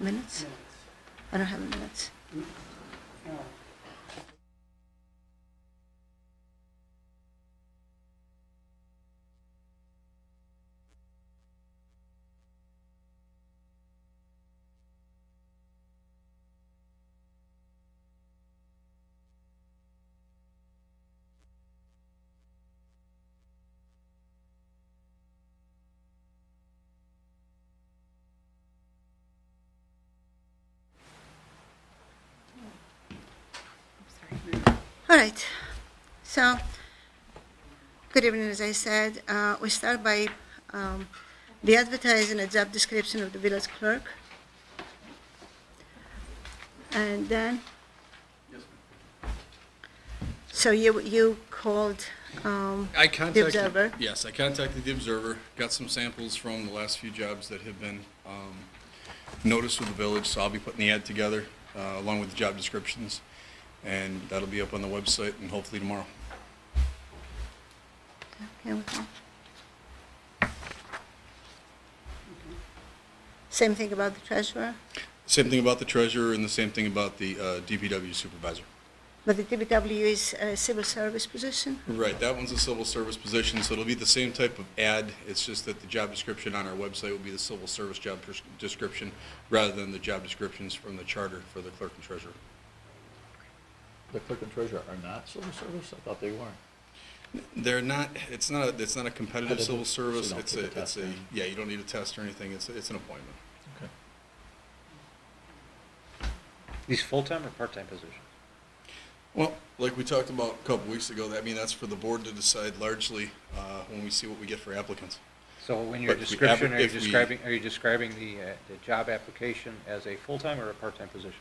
Minutes? I don't have minutes. All right. So, good evening. As I said, we start by the advertising a job description of the village clerk. And then, so you called I contacted, the Observer? Yes, I contacted the Observer, got some samples from the last few jobs that have been noticed with the village, so I'll be putting the ad together along with the job descriptions, and that'll be up on the website and hopefully tomorrow. Okay, with that. Same thing about the treasurer, Same thing about the treasurer and the same thing about the DPW supervisor. but the DPW is a civil service position. Right, that one's a civil service position, so it'll be the same type of ad. It's just that the job description on our website will be the civil service job description rather than the job descriptions from the charter for the clerk and treasurer. The clerk and treasurer are not civil service? I thought they weren't. They're not. It's not a competitive civil service. So you don't take a test or anything? Yeah. You don't need a test or anything. It's an appointment. Okay. These full-time or part-time positions? Well, like we talked about a couple weeks ago, that's for the board to decide largely when we see what we get for applicants. So when your But if we description, adver- if we- are you describing the job application as a full-time or a part-time position?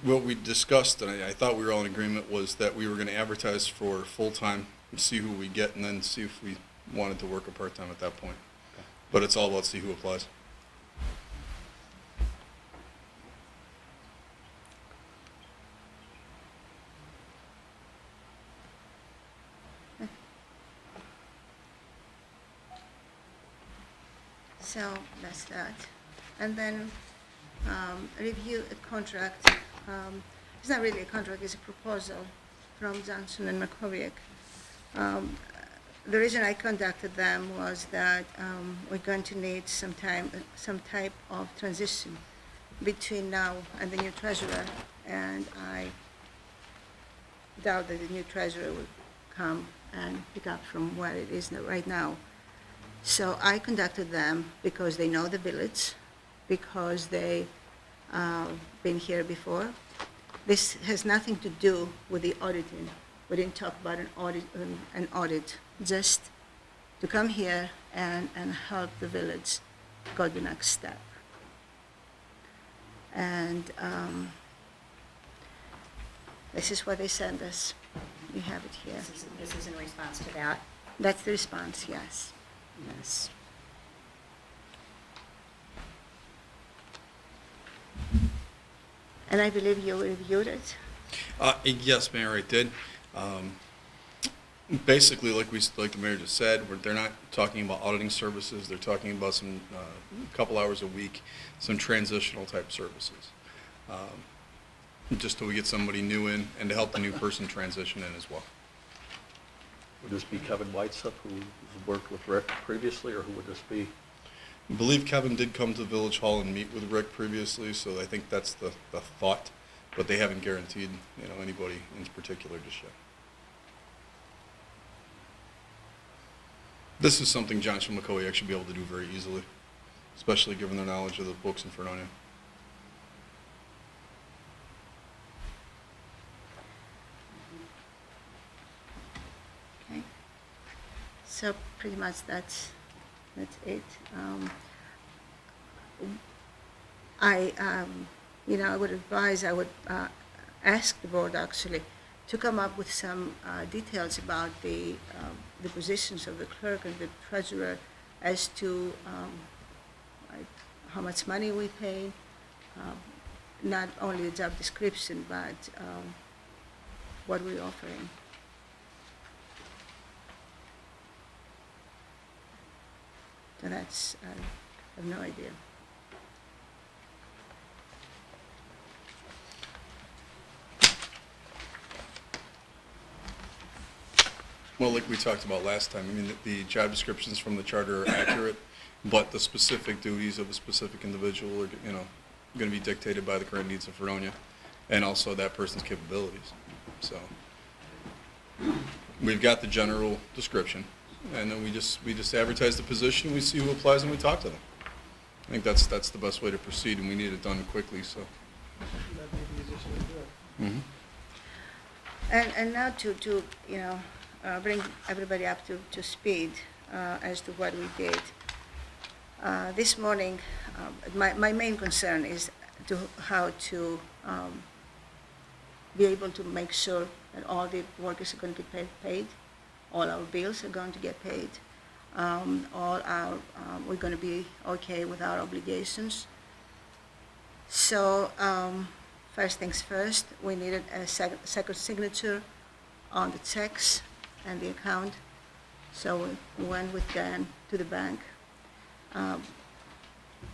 What we discussed, and I thought we were all in agreement, was that we were going to advertise for full-time, see who we get, and then see if we wanted to work a part-time at that point. Okay. But it's all about see who applies. So that's that. And then review a contract. It's not really a contract, it's a proposal from Johnson and McCovick. The reason I contacted them was that we're going to need some type of transition between now and the new treasurer, and I doubt that the new treasurer will come and pick up from where it is right now. So I contacted them because they know the village, because they been here before. This has nothing to do with the auditing. We didn't talk about an audit, just to come here and help the village go the next step. And this is what they sent us. You have it here. This is in response to that. That's the response, yes. Yes. And I believe you reviewed it. Yes, Mayor, I did. Basically, like the mayor just said, they're not talking about auditing services. They're talking about some couple hours a week, some transitional type services, just till we get somebody new in and to help the new person transition in as well. Would this be Kevin Whitesup, who's worked with Rick previously, or who would this be? I believe Kevin did come to Village Hall and meet with Rick previously, so I think that's the thought, but they haven't guaranteed anybody in particular just yet. This is something Johnson McCoy should be able to do very easily, especially given their knowledge of the books in Fredonia. Okay. So pretty much that's it. I would advise, I would ask the board actually to come up with some details about the positions of the clerk and the treasurer as to how much money we pay, not only the job description, but what we're offering. So that's, I have no idea. Well, like we talked about last time, I mean, the job descriptions from the charter are accurate, but the specific duties of a specific individual are, you know, going to be dictated by the current needs of Fredonia and also that person's capabilities. So we've got the general description, and then we just advertise the position, we see who applies, and we talk to them. I think that's the best way to proceed, and we need it done quickly, so. Mm-hmm. And now to you know, bring everybody up to speed as to what we did. This morning, my main concern is how to be able to make sure that all the workers are going to get paid, all our bills are going to get paid, we're going to be okay with our obligations. So first things first, we needed a second signature on the checks and the account. So we went with Dan to the bank.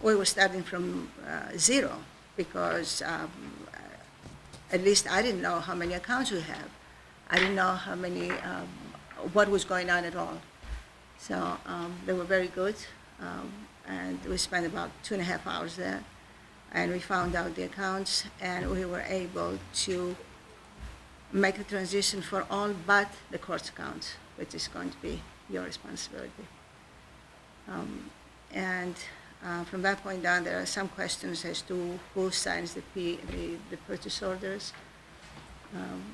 We were starting from zero because at least I didn't know how many accounts we have. I didn't know how many, what was going on at all. So they were very good, and we spent about 2.5 hours there. And we found out the accounts, and we were able to make the transition for all but the court's accounts, which is going to be your responsibility. From that point on, there are some questions as to who signs the purchase orders,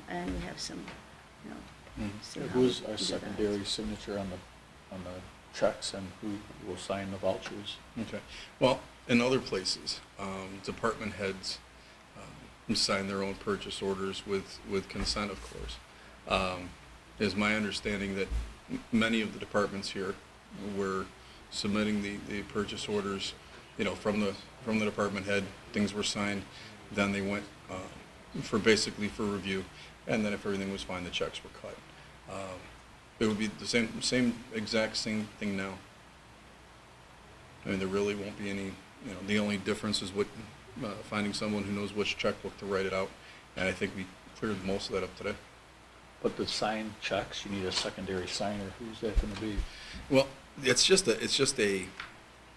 and we have some, you know, see how Who's we our do that. secondary signature on the checks, and who will sign the vouchers? Okay. Well, in other places, department heads sign their own purchase orders with consent, of course. It's my understanding that many of the departments here were submitting the purchase orders, you know, from the department head. Things were signed, then they went for review, and then if everything was fine, the checks were cut. It would be the exact same thing now. I mean, there really won't be any, you know, the only difference is finding someone who knows which checkbook to write it out, and I think we cleared most of that up today. But the signed checks, you need a secondary signer. Who's that going to be? Well, it's just a.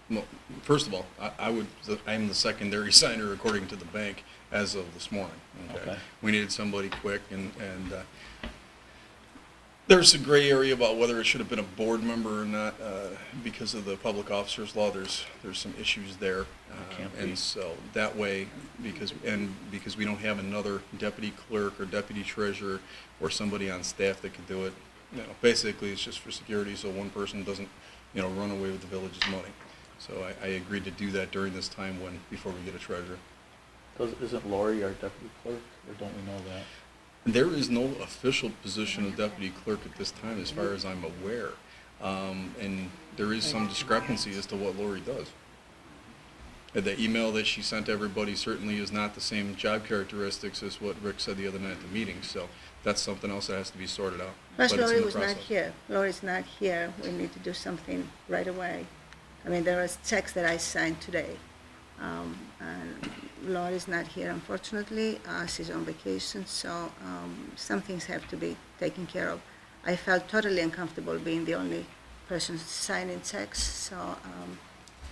Well, first of all, I'm the secondary signer according to the bank as of this morning. Okay. We needed somebody quick, and there's a gray area about whether it should have been a board member or not because of the public officers law. There's some issues there, and so that way, because we don't have another deputy clerk or deputy treasurer or somebody on staff that could do it. You know, basically it's just for security, so one person doesn't, you know, run away with the village's money. So I agreed to do that during this time before we get a treasurer. Isn't Lori our deputy clerk, or don't we know that? There is no official position of deputy clerk at this time, as far as I'm aware, and there is some discrepancy as to what Lori does. The email that she sent everybody certainly is not the same job characteristics as what Rick said the other night at the meeting, so that's something else that has to be sorted out. Plus, But it's in Lori the was not process. here. Lori's not here. We need to do something right away. I mean, there was checks that I signed today, and Lori's not here, unfortunately. She's on vacation, so some things have to be taken care of. I felt totally uncomfortable being the only person signing checks, so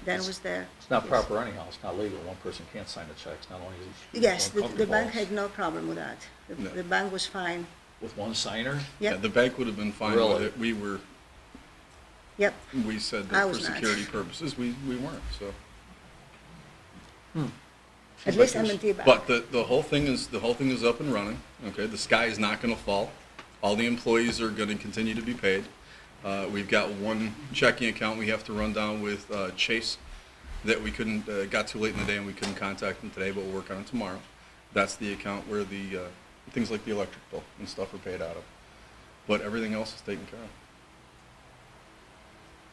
Dan was there. It's not Yes. proper anyhow. It's not legal. One person can't sign the checks. Not only is Yes, one the bank company had no problem with that. No. The bank was fine. with one signer. Yeah, Yep, the bank would have been fine with Really? it. yep. We said I that for was not. security purposes, we weren't, so. At least M&T Bank. But the whole thing is up and running, okay? The sky is not gonna fall. All the employees are gonna continue to be paid. We've got one checking account we have to run down with Chase that we couldn't, got too late in the day and we couldn't contact them today, but we'll work on it tomorrow. That's the account where the, things like the electric bill and stuff are paid out of. But everything else is taken care of.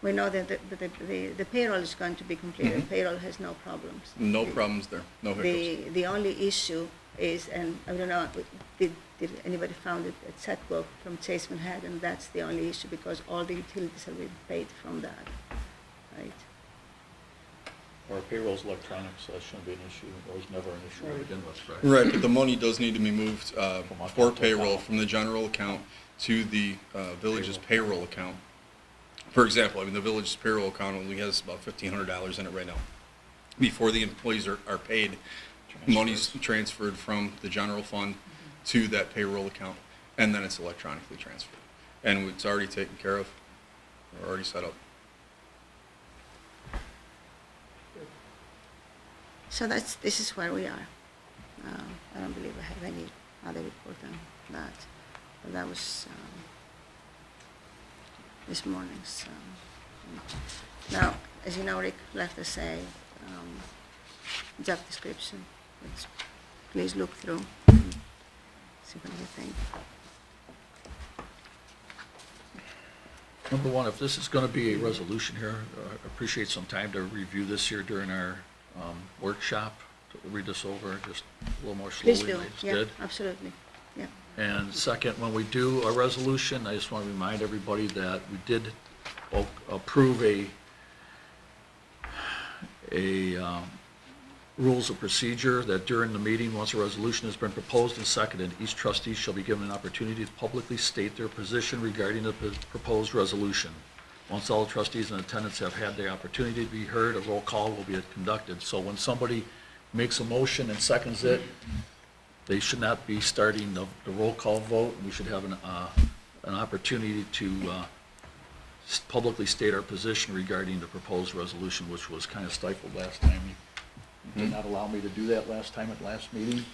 We know that the payroll is going to be completed. Mhm. Payroll has no problems. No problems there, no hiccups. The only issue is, and I don't know, did anybody found it, a checkbook from Chase Manhattan? That's the only issue because all the utilities have been paid from that, right? Our payroll's electronic, so that shouldn't be an issue. It was never an issue to begin with, right? Right, but the money does need to be moved From for account to payroll account. from the general account to the village's payroll account. For example, I mean, the village's payroll account only has about $1,500 in it right now. Before the employees are paid, money's transferred from the general fund to that payroll account, and then it's electronically transferred. And it's already taken care of, or already set up. So this is where we are. I don't believe I have any other report on that. But that was this morning's. Now, as you know, Rick left us a job description, which please look through and see what you think. Number one, if this is going to be a resolution here, I appreciate some time to review this here during our workshop, to read this over just a little more slowly. Please do. than I just Yeah, did. absolutely. Yeah. And second, when we do a resolution, I just want to remind everybody that we did approve a rules of procedure that during the meeting, once a resolution has been proposed and seconded, each trustee shall be given an opportunity to publicly state their position regarding the proposed resolution. Once all trustees in attendance have had the opportunity to be heard, a roll call will be conducted. So when somebody makes a motion and seconds it, they should not be starting the roll call vote. We should have an opportunity to publicly state our position regarding the proposed resolution, which was kind of stifled last time. You did not allow me to do that last time at last meeting.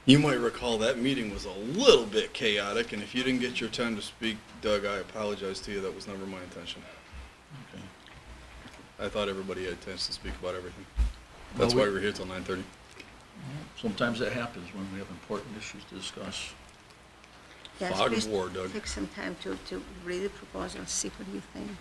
You might recall that meeting was a little bit chaotic, and if you didn't get your time to speak, Doug, I apologize to you. That was never my intention. Okay. I thought everybody had a chance to speak about everything. That's why we're here till 9:30. Sometimes that happens when we have important issues to discuss. Yes, Fog of please war, Doug. take some time to read the proposal and see what you think.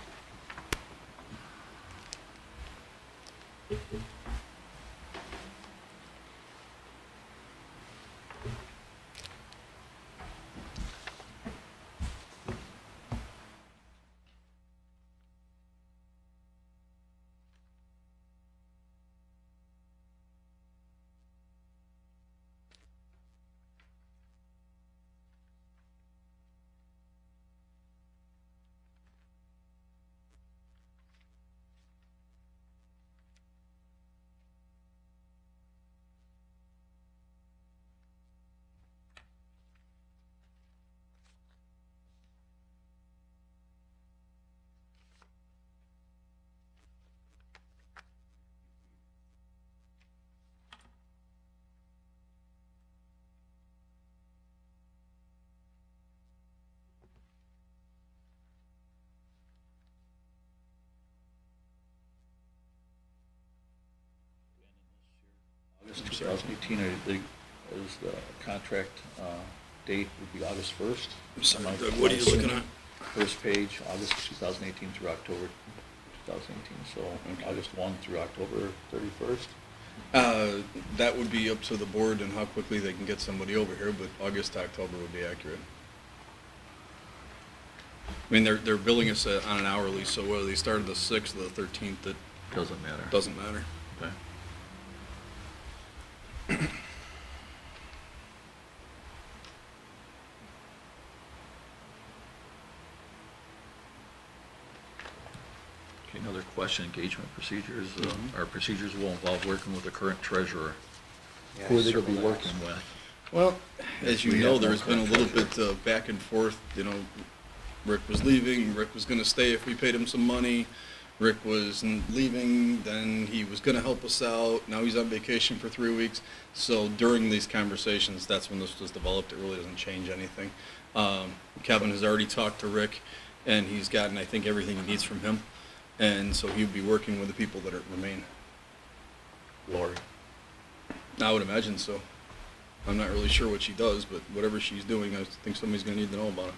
August 2018, I think, is the contract date would be August 1st. I'm sorry, Am I- Doug, what are you looking at? First page, August 2018 through October 2018, so August 1 through October 31st. That would be up to the board and how quickly they can get somebody over here, but August to October would be accurate. I mean, they're billing us on an hourly, so whether they started the 6th or the 13th, it Doesn't matter. doesn't matter. Okay. Okay, another question, engagement procedures. Our procedures will involve working with the current treasurer. Yeah, Who are they going to be circle that. working with? Well, as you We know, have no there's been a little current bit back and forth, you know, Rick was leaving, Rick was gonna stay if we paid him some money, Rick was leaving, then he was gonna help us out, now he's on vacation for 3 weeks. So during these conversations, that's when this was developed, it really doesn't change anything. Kevin has already talked to Rick, and he's gotten, I think, everything he needs from him. And so he'll be working with the people that remain. Lori. I would imagine so. I'm not really sure what she does, but whatever she's doing, I think somebody's gonna need to know about it.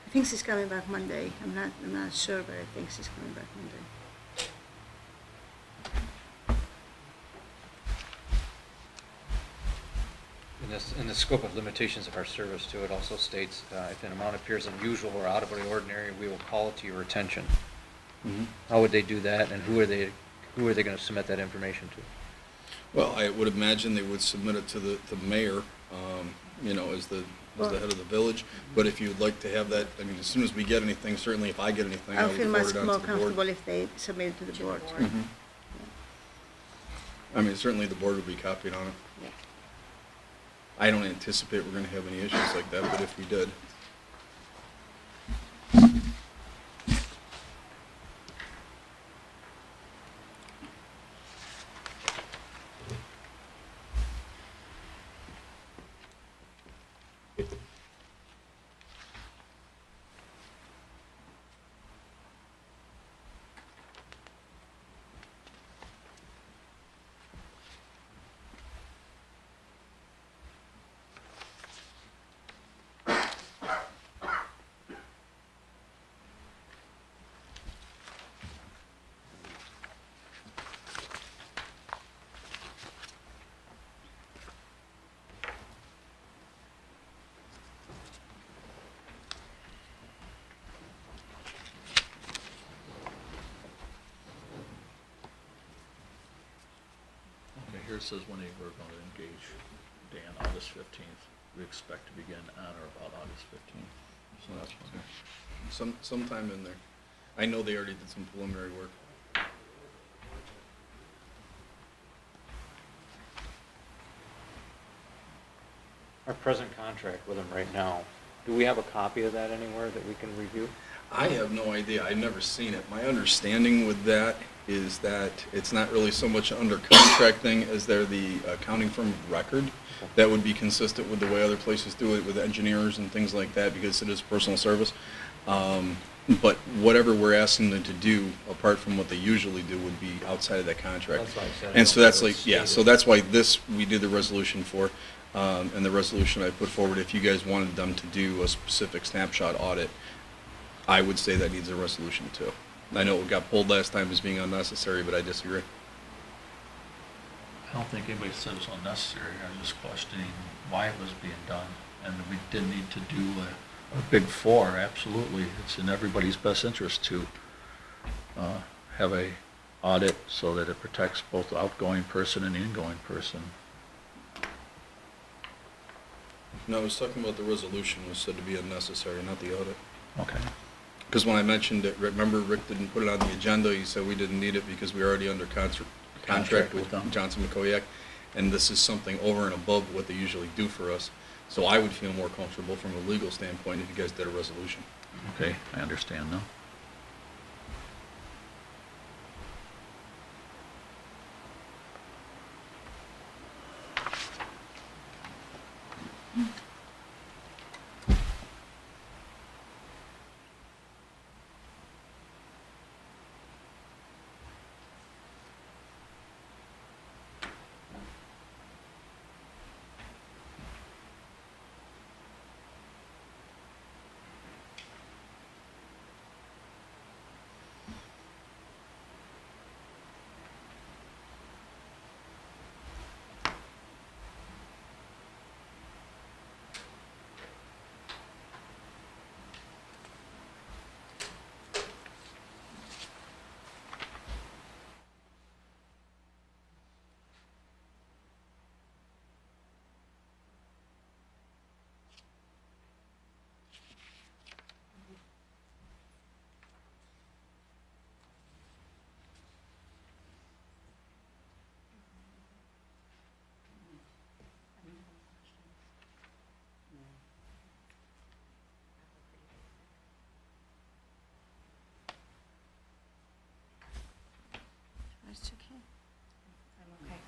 I think she's coming back Monday. I'm not sure, but I think she's coming back Monday. In the scope of limitations of our service too, it also states, if an amount appears unusual or out of the ordinary, we will call it to your attention. How would they do that, and who Who are they going to submit that information to? Well, I would imagine they would submit it to the mayor, you know, as the head of the village. But if you'd like to have that, I mean, as soon as we get anything, certainly if I get anything, I I'll would feel forward much it on to more the board. comfortable if they submit it to the board. Mhm. I mean, certainly the board would be copied on it. Yeah. I don't anticipate we're going to have any issues like that, but if we did. Okay, here it says when they were going to engage Dan, August 15th. We expect to begin on or about August 15th. So that's when. Sometime in there. I know they already did some preliminary work. Our present contract with them right now, do we have a copy of that anywhere that we can review? I have no idea. I've never seen it. My understanding with that is that it's not really so much an under contract thing as they're the accounting firm of record. That would be consistent with the way other places do it with engineers and things like that because it is personal service. But whatever we're asking them to do, apart from what they usually do, would be outside of that contract. That's why I said I And so don't that's have it like, yeah, so stated. that's why this, we did the resolution for, and the resolution I put forward, if you guys wanted them to do a specific snapshot audit, I would say that needs a resolution too. I know it got pulled last time as being unnecessary, but I disagree. I don't think anybody said it was unnecessary. I was just questioning why it was being done. And we didn't need to do a big four, absolutely. It's in everybody's best interest to have a audit so that it protects both the outgoing person and the ingoing person. No, I was talking about the resolution was said to be unnecessary, not the audit. Okay. Because when I mentioned it, remember Rick didn't put it on the agenda, he said we didn't need it because we were already under contract with them. Johnson McCoyak, and this is something over and above what they usually do for us. So I would feel more comfortable from a legal standpoint if you guys did a resolution. Okay, I understand now. That's okay. I'm okay.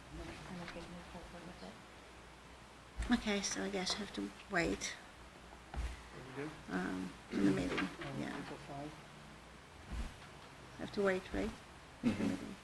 I'm okay to move forward with it. Okay, so I guess I have to wait in the meeting, yeah. Have to wait, right? The Mhm. meeting.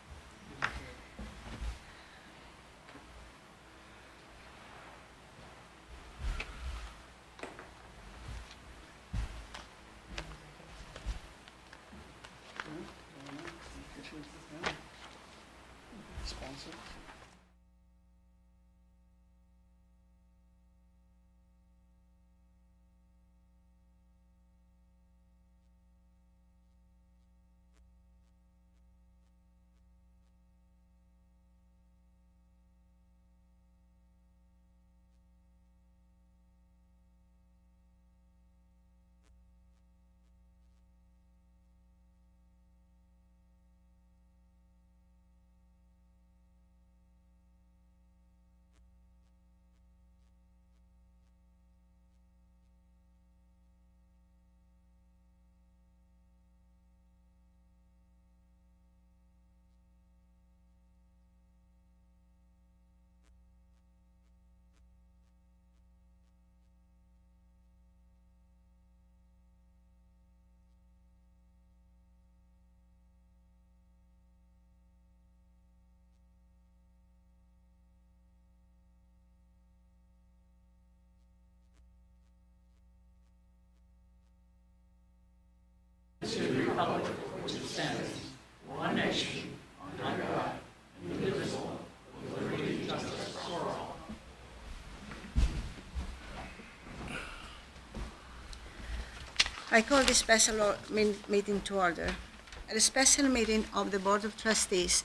I call this special meeting to order. At a special meeting of the Board of Trustees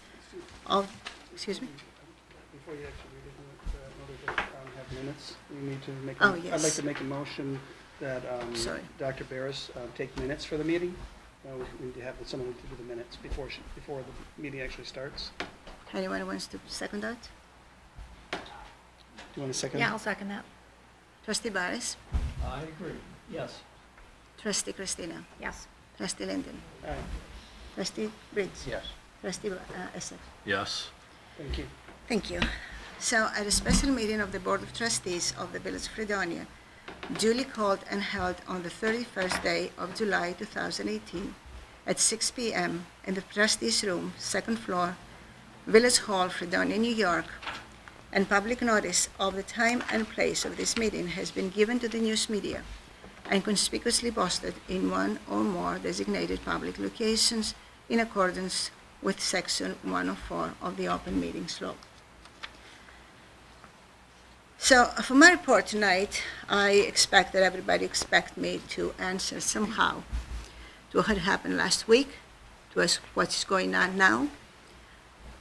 of, excuse me? Before you actually read it, in order to have minutes, we need to make, Oh, I'd yes. like to make a motion that Sorry. Dr. Barris take minutes for the meeting. We need to have someone to do the minutes before the meeting actually starts. Anyone wants to second that? Do you want a second? Yeah, I'll second that. Trustee Barris, I agree. Yes. Trustee Christina, Yes. Trustee Linden, Aye. Trustee Briggs, Yes. Trustee Essex. Yes. Thank you. Thank you. So at a special meeting of the Board of Trustees of the Village of Fredonia, duly called and held on the 31st day of July 2018 at 6 p.m. in the Trustees Room, 2nd floor, Village Hall, Fredonia, New York, and public notice of the time and place of this meeting has been given to the news media and conspicuously posted in one or more designated public locations in accordance with Section 104 of the Open Meetings Law. So for my report tonight, I expect that everybody expect me to answer somehow to what happened last week, to what's going on now,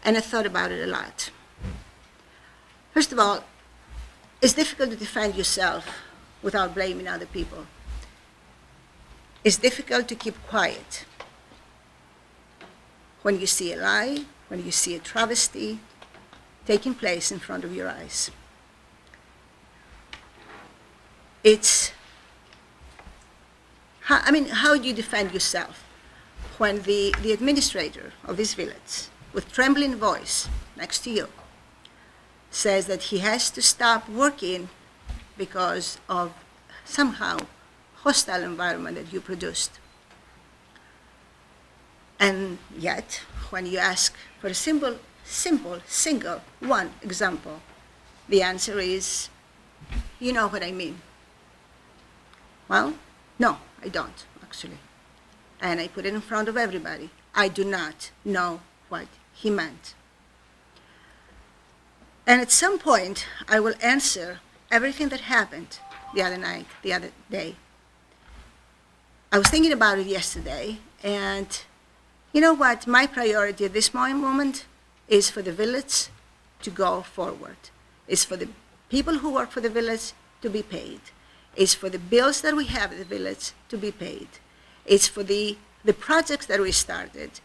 and I thought about it a lot. First of all, it's difficult to defend yourself without blaming other people. It's difficult to keep quiet when you see a lie, when you see a travesty taking place in front of your eyes. How do you defend yourself when the administrator of this village, with trembling voice next to you, says that he has to stop working because of somehow hostile environment that you produced? And yet, when you ask for a simple, single one example, the answer is, you know what I mean. Well, no, I don't, actually. And I put it in front of everybody. I do not know what he meant. And at some point, I will answer everything that happened the other night, the other day. I was thinking about it yesterday, and you know what? My priority at this moment is for the village to go forward. It's for the people who work for the village to be paid. It's for the bills that we have at the village to be paid. It's for the projects that we started,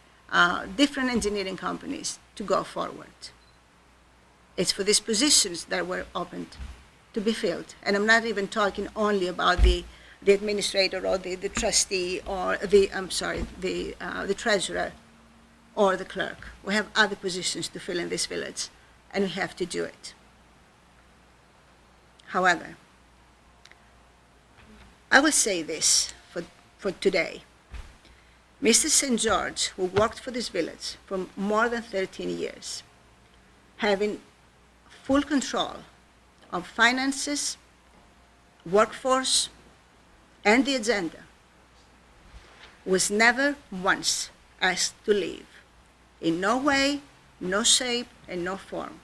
different engineering companies, to go forward. It's for these positions that were opened to be filled. And I'm not even talking only about the administrator or the trustee or the treasurer or the clerk. We have other positions to fill in this village, and we have to do it. However, I will say this for today. Mr. St. George, who worked for this village for more than 13 years, having full control of finances, workforce, and the agenda, was never once asked to leave. In no way, no shape, and no form.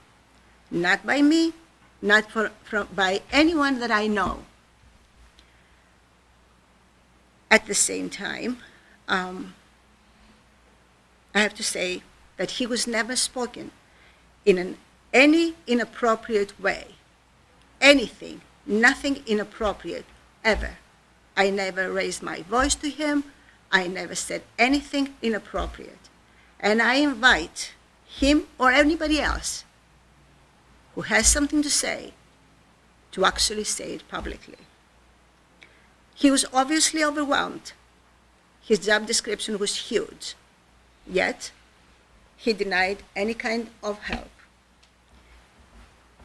Not by me, not by anyone that I know. At the same time, I have to say that he was never spoken in any inappropriate way. Anything, nothing inappropriate, ever. I never raised my voice to him. I never said anything inappropriate. And I invite him or anybody else who has something to say to actually say it publicly. He was obviously overwhelmed. His job description was huge, yet he denied any kind of help.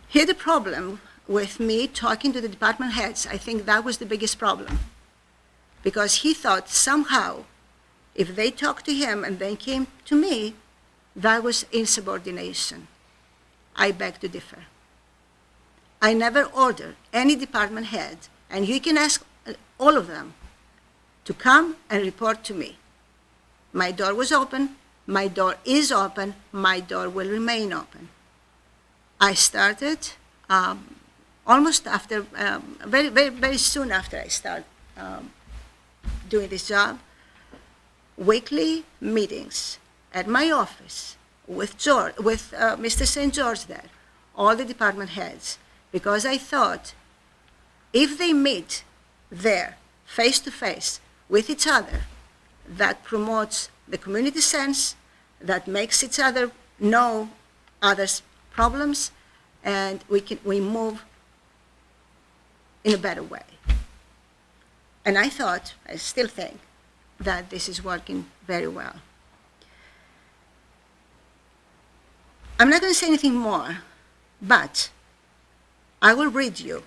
Here the problem with me talking to the department heads, I think that was the biggest problem, because he thought somehow if they talked to him and then came to me, that was insubordination. I beg to differ. I never ordered any department head, and you can ask all of them, to come and report to me. My door was open. My door is open. My door will remain open. I started almost after, very soon after I started doing this job, weekly meetings at my office with Mr. St. George there, all the department heads, because I thought if they meet there face to face with each other, that promotes the community sense, that makes each other know others' problems, and we move in a better way. And I thought, I still think, that this is working very well. I'm not going to say anything more, but I will read you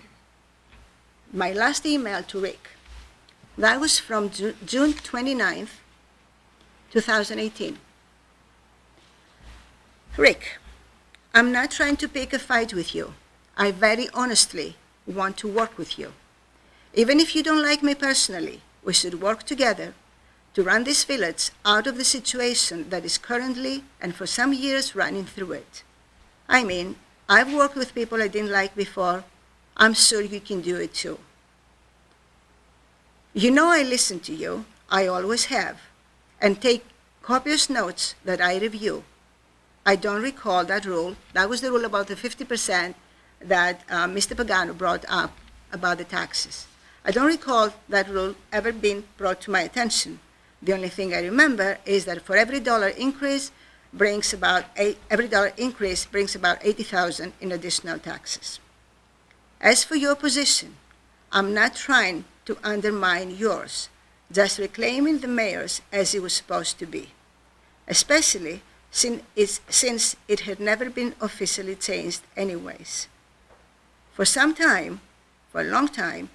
my last email to Rick. That was from June 29th, 2018. Rick, I'm not trying to pick a fight with you. I very honestly want to work with you. Even if you don't like me personally, we should work together to run this village out of the situation that is currently and for some years running through it. I mean, I've worked with people I didn't like before. I'm sure you can do it too. You know I listen to you, I always have, and take copious notes that I review. I don't recall that rule. That was the rule about the 50% that Mr. Pagano brought up about the taxes. I don't recall that rule ever being brought to my attention. The only thing I remember is that for every dollar increase brings about $80,000 in additional taxes. As for your position, I'm not trying to undermine yours, just reclaiming the mayor's as it was supposed to be, especially since it had never been officially changed anyways. For a long time,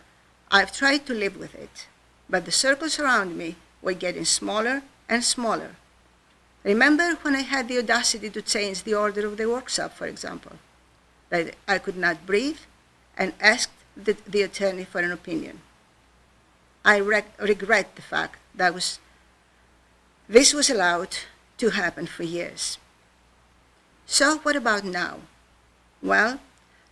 I've tried to live with it, but the circles around me were getting smaller and smaller. Remember when I had the audacity to change the order of the workshop, for example, that I could not breathe and asked the attorney for an opinion. I regret the fact that this was allowed to happen for years. So what about now? Well,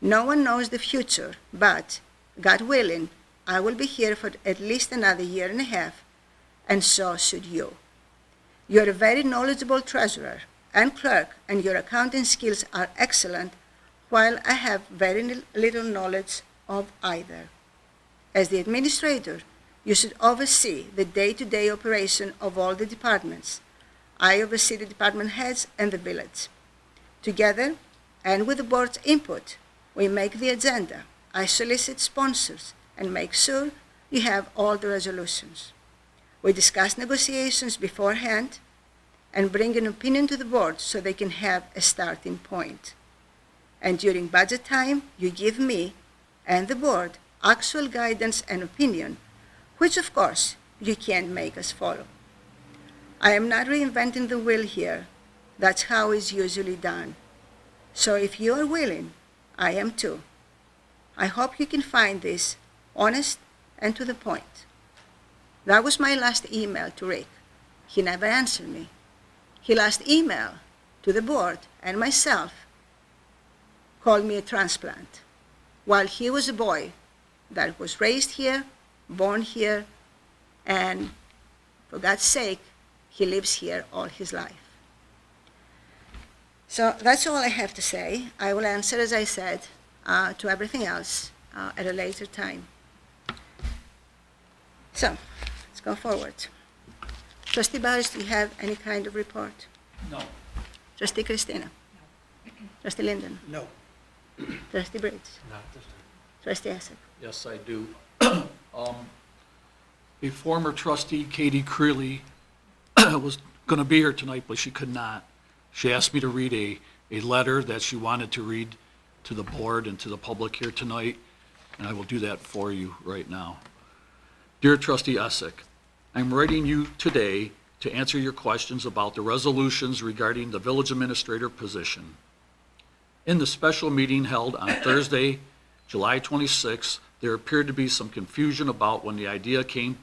no one knows the future, but God willing, I will be here for at least another year and a half, and so should you. You're a very knowledgeable treasurer and clerk, and your accounting skills are excellent, while I have very little knowledge of either. As the administrator, you should oversee the day-to-day operation of all the departments. I oversee the department heads and the village. Together, and with the board's input, we make the agenda. I solicit sponsors and make sure you have all the resolutions. We discuss negotiations beforehand and bring an opinion to the board so they can have a starting point. And during budget time, you give me and the board actual guidance and opinion, which of course you can't make us follow. I am not reinventing the wheel here. That's how it's usually done. So if you are willing, I am too. I hope you can find this honest and to the point. That was my last email to Rick. He never answered me. His last email to the board and myself called me a transplant, while he was a boy that was raised here, born here, and for God's sake, he lives here all his life. So that's all I have to say. I will answer, as I said, to everything else at a later time. So let's go forward. Trustee Barris, do you have any kind of report? No. Trustee Christina? No. Trustee Linden? No. Trustee Briggs? Not this time. Trustee Essek? Yes, I do. A former trustee, Katie Creeley, was going to be here tonight, but she could not. She asked me to read a letter that she wanted to read to the board and to the public here tonight, and I will do that for you right now. Dear Trustee Essek, I'm writing you today to answer your questions about the resolutions regarding the village administrator position. In the special meeting held on Thursday, July 26, there appeared to be some confusion about when the idea came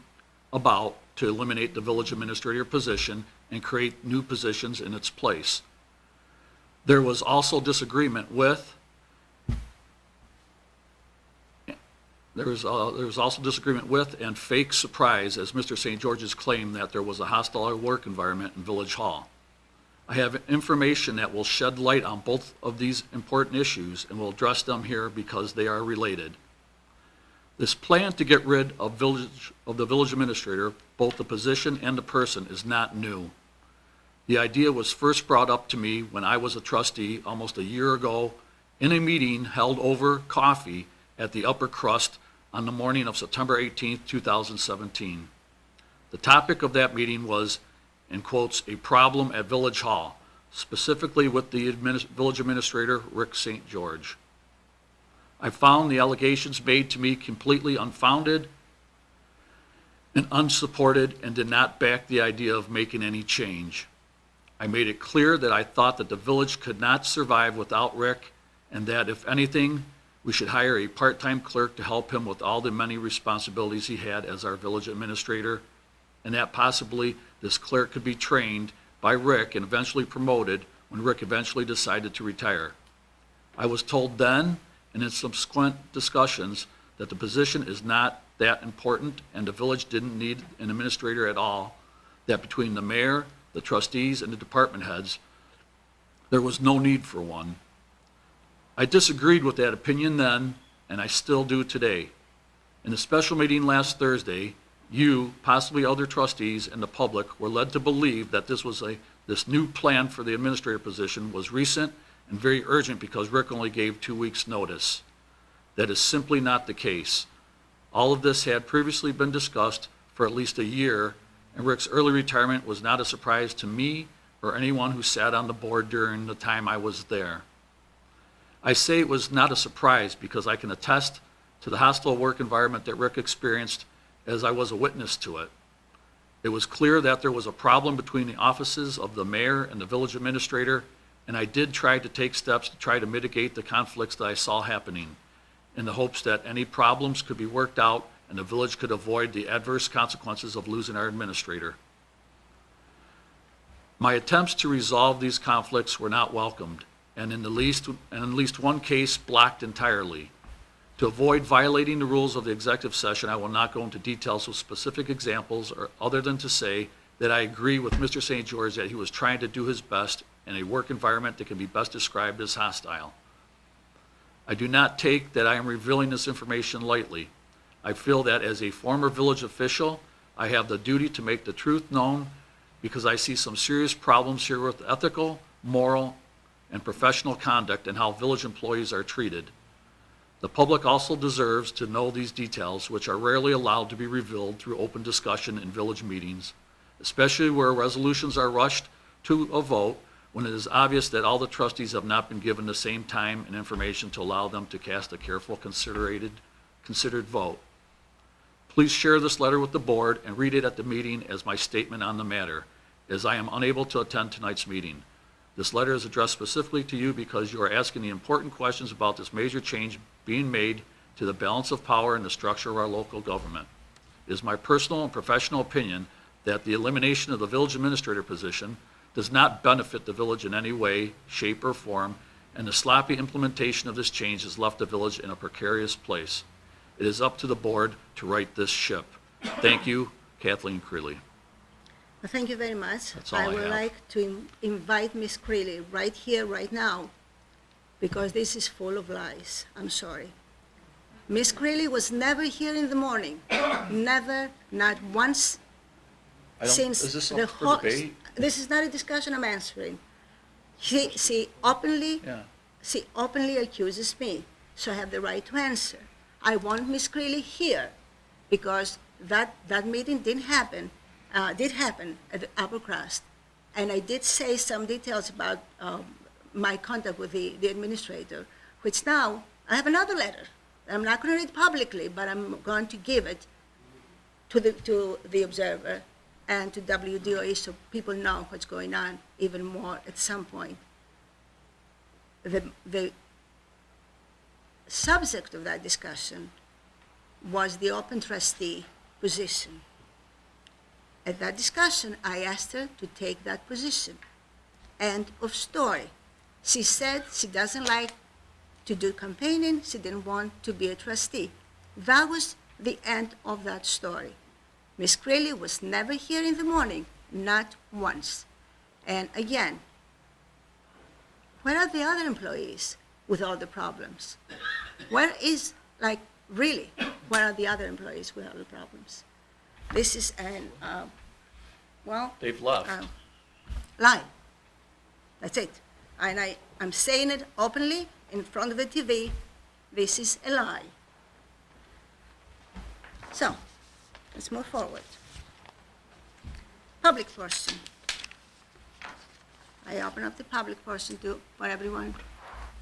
about to eliminate the village administrator position and create new positions in its place. There was also disagreement with and fake surprise as Mr. St. George's claimed that there was a hostile work environment in Village Hall. I have information that will shed light on both of these important issues and will address them here because they are related. This plan to get rid of the village administrator, both the position and the person, is not new. The idea was first brought up to me when I was a trustee almost a year ago in a meeting held over coffee at the Upper Crust on the morning of September 18, 2017. The topic of that meeting was, in quotes, a problem at Village Hall, specifically with the village administrator, Rick St. George. I found the allegations made to me completely unfounded and unsupported and did not back the idea of making any change. I made it clear that I thought that the village could not survive without Rick and that, if anything, we should hire a part-time clerk to help him with all the many responsibilities he had as our village administrator, and that possibly this clerk could be trained by Rick and eventually promoted when Rick eventually decided to retire. I was told then and in subsequent discussions that the position is not that important and the village didn't need an administrator at all, that between the mayor, the trustees, and the department heads, there was no need for one. I disagreed with that opinion then, and I still do today. In the special meeting last Thursday, you, possibly other trustees, and the public were led to believe that this new plan for the administrator position was recent and very urgent because Rick only gave 2 weeks' notice. That is simply not the case. All of this had previously been discussed for at least a year, and Rick's early retirement was not a surprise to me or anyone who sat on the board during the time I was there. I say it was not a surprise because I can attest to the hostile work environment that Rick experienced as I was a witness to it. It was clear that there was a problem between the offices of the mayor and the village administrator, and I did try to take steps to try to mitigate the conflicts that I saw happening, in the hopes that any problems could be worked out and the village could avoid the adverse consequences of losing our administrator. My attempts to resolve these conflicts were not welcomed, and in at least one case blocked entirely. To avoid violating the rules of the executive session, I will not go into details with specific examples other than to say that I agree with Mr. St. George that he was trying to do his best in a work environment that can be best described as hostile. I do not take that I am revealing this information lightly. I feel that as a former village official, I have the duty to make the truth known because I see some serious problems here with ethical, moral, and professional conduct and how village employees are treated. The public also deserves to know these details, which are rarely allowed to be revealed through open discussion in village meetings, especially where resolutions are rushed to a vote when it is obvious that all the trustees have not been given the same time and information to allow them to cast a careful, considered vote. Please share this letter with the board and read it at the meeting as my statement on the matter, as I am unable to attend tonight's meeting. This letter is addressed specifically to you because you are asking the important questions about this major change being made to the balance of power and the structure of our local government. It is my personal and professional opinion that the elimination of the village administrator position does not benefit the village in any way, shape, or form, and the sloppy implementation of this change has left the village in a precarious place. It is up to the board to right this ship. Thank you, Kathleen Creeley. Well, thank you very much. That's all I would have. like to invite Ms. Creeley right here, right now, because this is full of lies. I'm sorry. Ms. Creeley was never here in the morning. Never, not once. Since is this the up for whole, debate? This is not a discussion I'm answering. She openly accuses me, so I have the right to answer. I want Ms. Creeley here because that meeting did happen at the Upper Crust, and I did say some details about my contact with the administrator, which now I have another letter. I'm not going to read publicly, but I'm going to give it to the Observer and to WDOE so people know what's going on even more at some point. The subject of that discussion was the open trustee position. At that discussion, I asked her to take that position. End of story. She said she doesn't like to do campaigning. She didn't want to be a trustee. That was the end of that story. Ms. Crayley was never here in the morning, not once. And again, where are the other employees with all the problems? Where is, like, really, where are the other employees with all the problems? This is an, well, They've left. lie. That's it. And I'm saying it openly in front of the TV. This is a lie. So, let's move forward. Public portion. I open up the public portion for everyone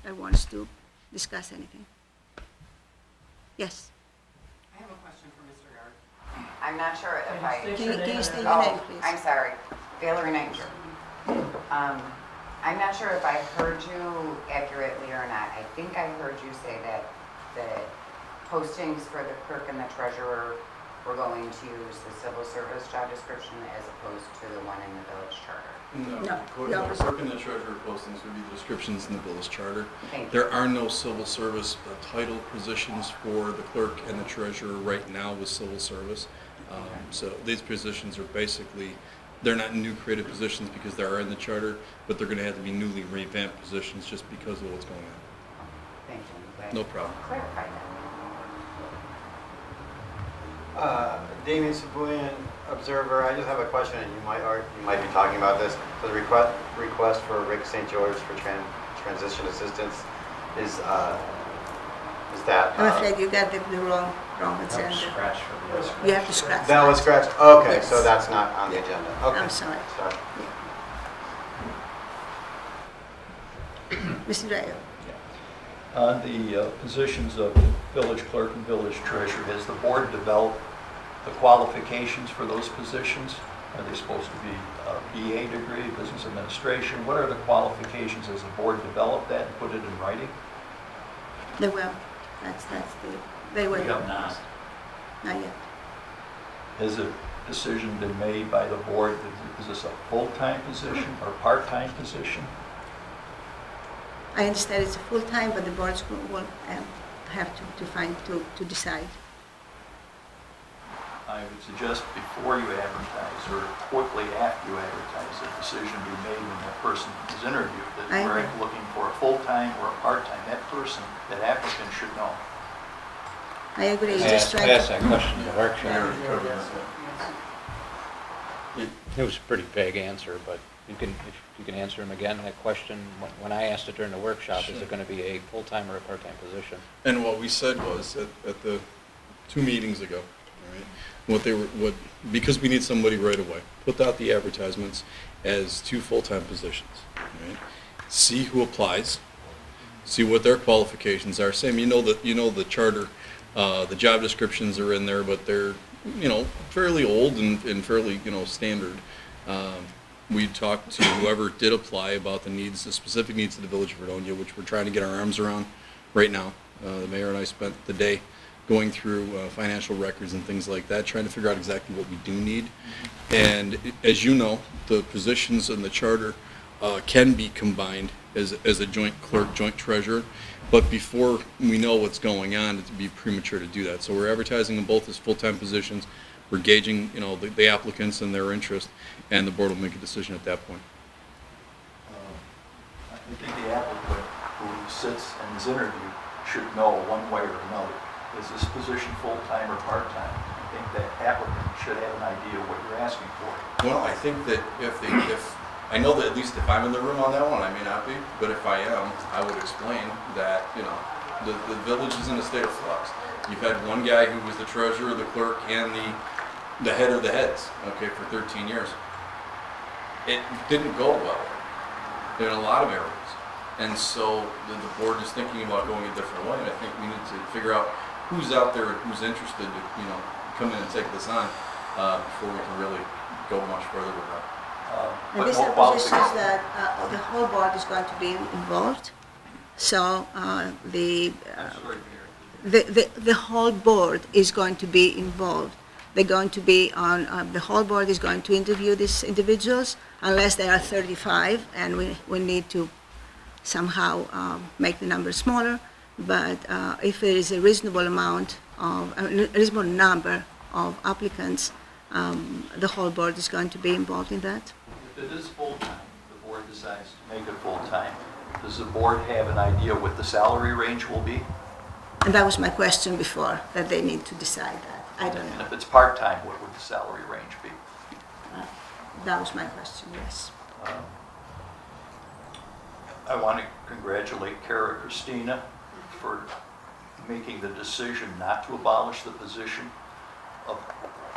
that wants to discuss anything. Yes. I have a question for Mr. Yard. I'm not sure if I... Can you state your name, please? I'm sorry. ValerieNinger. I'm not sure if I heard you accurately or not. I think I heard you say that the postings for the clerk and the treasurer were going to use the civil service job description as opposed to the one in the village charter. No. The clerk and the treasurer postings would be the descriptions in the village charter. Thank you. There are no civil service title positions for the clerk and the treasurer right now with civil service. So these positions are basically, they're not new created positions because they are in the charter, but they're going to have to be newly revamped positions just because of what's going on. Thank you. I'm glad No you problem. clarified that. Damien Sabuyan, Observer. I just have a question, and you might be talking about this. The request for Rick St. George for transition assistance is that? I'm afraid you got the wrong agenda. Scratch for the... You have to scratch That was scratched. Okay, Yes. so that's not on the agenda. Okay. I'm sorry. Mr. Rayo. On the positions of village clerk and village treasurer, has the board developed the qualifications for those positions? Are they supposed to be a BA degree, business administration? What are the qualifications? Has the board developed that and put it in writing? They will. They will. We have not. Not yet. Has a decision been made by the board? Is this a full-time position or part-time position? I understand it's a full-time, but the boards will have to decide. I would suggest before you advertise or quickly after you advertise, a decision be made when that person is interviewed, that I we're agree. looking for a full-time or a part-time. That person, that applicant should know. I agree. It's I just trying asked to. that question in the workshop. It was a pretty vague answer, but if you can answer them again, that question, when I asked it during the workshop, is it going to be a full-time or a part-time position? And what we said was at the 2 meetings ago, all right, because we need somebody right away, put out the advertisements as 2 full-time positions. Right? See who applies, see what their qualifications are. Sam, you know the charter, the job descriptions are in there, but they're fairly old and fairly standard. We talked to whoever did apply about the specific needs of the village of Fredonia, which we're trying to get our arms around right now. The mayor and I spent the day going through financial records and things like that, trying to figure out exactly what we do need. And as you know, the positions in the charter can be combined as a joint clerk, joint treasurer. But before we know what's going on, it'd be premature to do that. So we're advertising them both as full-time positions. We're gauging, the applicants and their interest, and the board will make a decision at that point. I think the applicant who sits and is interviewed should know one way or another. Is this position full-time or part-time? I think that applicant should have an idea what you're asking for. Well, I think that if I know that at least if I'm in the room on that one, I may not be, but if I am, I would explain that, the village is in a state of flux. You've had one guy who was the treasurer, the clerk, and the head of the heads, for 13 years. It didn't go well in a lot of areas. And so the board is thinking about going a different way, and I think we need to figure out who's out there and who's interested to, come in and take this on before we can really go much further with that. And these are positions that the whole board is going to be involved. So the whole board is going to be involved. they're going to be on, the whole board is going to interview these individuals unless they are 35, and we need to somehow make the number smaller. But if there is a reasonable amount of, a reasonable number of applicants, the whole board is going to be involved in that. If it is full-time, the board decides to make it full-time, does the board have an idea what the salary range will be? And that was my question before, that they need to decide that. I don't And know. if it's part-time, what would the salary range be? That was my question, yes. I want to congratulate Kara Christina for making the decision not to abolish the position of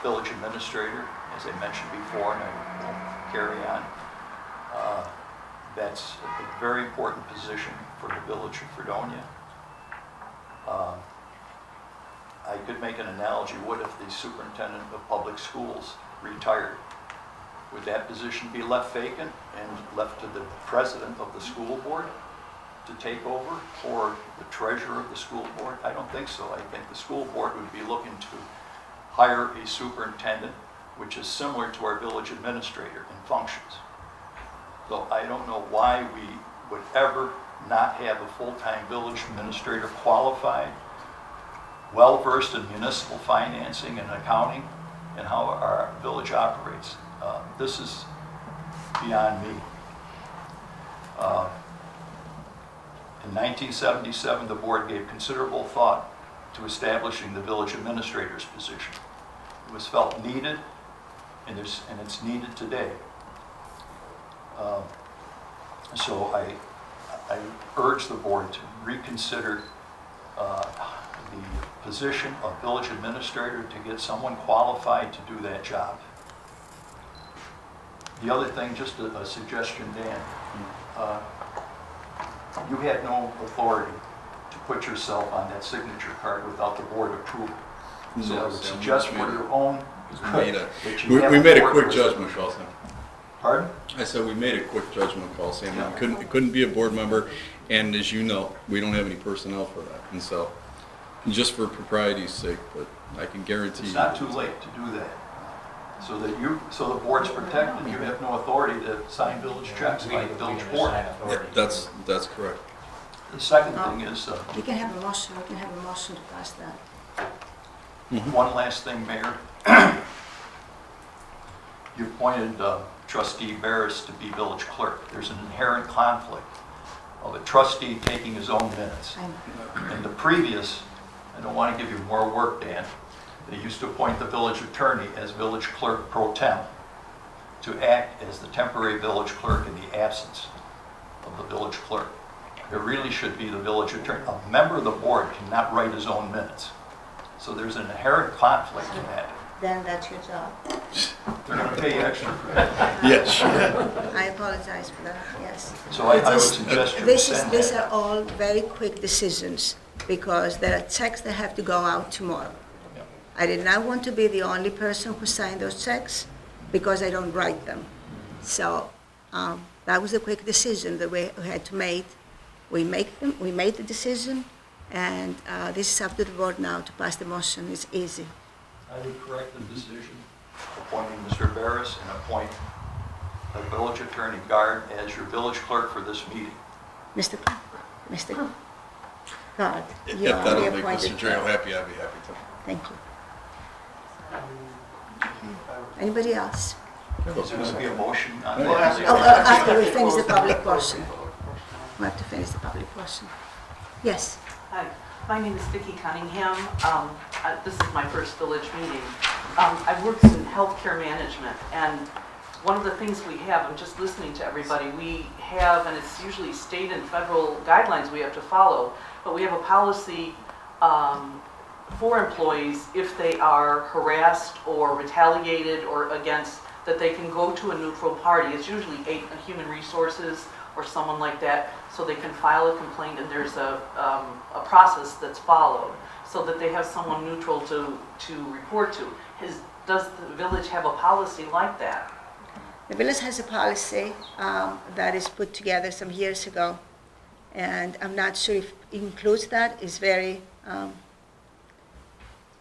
village administrator, as I mentioned before, and I will carry on. That's a very important position for the village of Fredonia. I could make an analogy. What if the superintendent of public schools retired? Would that position be left vacant and left to the president of the school board to take over, or the treasurer of the school board? I don't think so. I think the school board would be looking to hire a superintendent, which is similar to our village administrator in functions. So I don't know why we would ever not have a full-time village administrator qualified, well-versed in municipal financing and accounting and how our village operates. This is beyond me. In 1977, the board gave considerable thought to establishing the village administrator's position. It was felt needed, and it's needed today. So I urge the board to reconsider the position of village administrator to get someone qualified to do that job. The other thing, just a suggestion, Dan, you had no authority to put yourself on that signature card without the board approval. So I would suggest for your own good that you have We made a board quick with- judgment call, Sam. Pardon? I said we made a quick judgment call, Sam. Yeah. It couldn't be a board member, and as you know, we don't have any personnel for that. And so, just for propriety's sake, but I can guarantee It's you. not too late to do that. So the board's protected, you have no authority to sign village checks by the village board. Yeah, that's correct. The second thing is, We can have a motion, we can have a motion to pass that. one last thing, Mayor. You appointed trustee Barris to be village clerk. There's an inherent conflict of a trustee taking his own minutes. In the previous, I don't want to give you more work, Dan, they used to appoint the village attorney as village clerk pro tem to act as the temporary village clerk in the absence of the village clerk. It really should be the village attorney. A member of the board cannot write his own minutes. So there's an inherent conflict in that. Then that's your job. They're going to pay you extra for that. Yes. I apologize for that, yes. So I would It is- suggest you These rescind are that. all very quick decisions because there are checks that have to go out tomorrow. Yep. I did not want to be the only person who signed those checks because I don't write them. So that was a quick decision that we had to make. We made the decision, and this is up to the board now to pass the motion. It's easy. I would correct the decision, appointing Mr. Barris and appoint the village attorney Guard as your village clerk for this meeting. Mr. God, If you are the that'll make appointed. Mr. Gerald happy, I'd be happy to. Thank you. Anybody else? Is there going to be a motion on Well, that? After we finish the public portion. We have to finish the public portion. Yes. Hi, my name is Vicki Cunningham. This is my first village meeting. I've worked in healthcare management, and one of the things we have, I'm just listening to everybody, we have, and it's usually state and federal guidelines we have to follow, but we have a policy for employees if they are harassed or retaliated or against, that they can go to a neutral party. It's usually a human resources or someone like that, so they can file a complaint, and there's a process that's followed so that they have someone neutral to report to. Does the village have a policy like that? The village has a policy that is put together some years ago, and I'm not sure if it includes that.